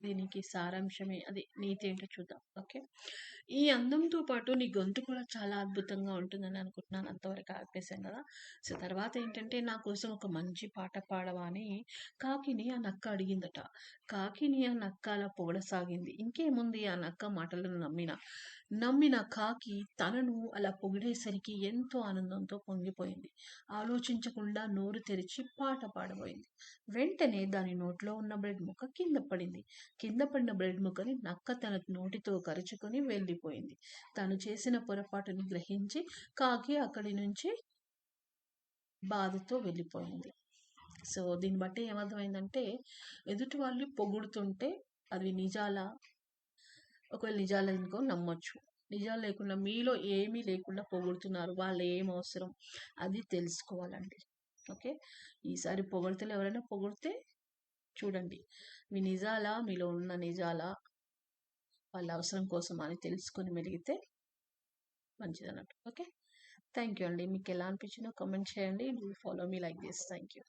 దీనికి సారాంశమే అది నీతి ఏంటో చూద్దాం. ఓకే. ఈ అందంతో పాటు నీ గొంతు కూడా చాలా అద్భుతంగా ఉంటుందని అనుకుంటున్నాను. అంతవరకు ఆపేసాం గదా! సో, తర్వాతేంటంటే, నా కోసం ఒక మంచి పాట పాడవా అని కాకిని ఆ నక్క అడిగిందట. కాకిని ఆ నక్క అలా పొగడసాగింది. ఇంకేముంది ఆ నక్క మాటలను నమ్మిన కాకి తనను అలా పొగిడేసరికి ఎంతో ఆనందంతో పొంగిపోయింది. ఆలోచించకుండా నోరు తెరిచి పాట పాడబోయింది. వెంటనే దాని నోట్లో ఉన్న బ్రెడ్ ముక్క కింద పడింది. కింద పడిన బ్రెడ్ ముక్కని నక్క తన నోటితో కరుచుకొని వెళ్ళిపోయింది. తను చేసిన పొరపాటుని గ్రహించి కాకి అక్కడి నుంచి బాధతో వెళ్ళిపోయింది. సో, దీన్ని బట్టి ఏమర్థమైందంటే, ఎదుటి వాళ్ళు పొగుడుతుంటే అది నిజాలా? ఒకవేళ నిజాలనుకో నమ్మొచ్చు. నిజాలు లేకుండా మీలో ఏమీ లేకుండా పొగుడుతున్నారు. వాళ్ళేం అవసరం అది తెలుసుకోవాలండి. ఓకే. ఈసారి పొగడ్తలు ఎవరైనా పొగిడితే చూడండి. మీ నిజాలా? మీలో ఉన్న నిజాలా? వాళ్ళ అవసరం కోసమా అని తెలుసుకొని మెలిగితే మంచిదన్నట్టు. ఓకే. థాంక్ యూ అండి. మీకెలా అనిపించిందో కామెంట్ చేయండి. Do follow me like this. Thank you.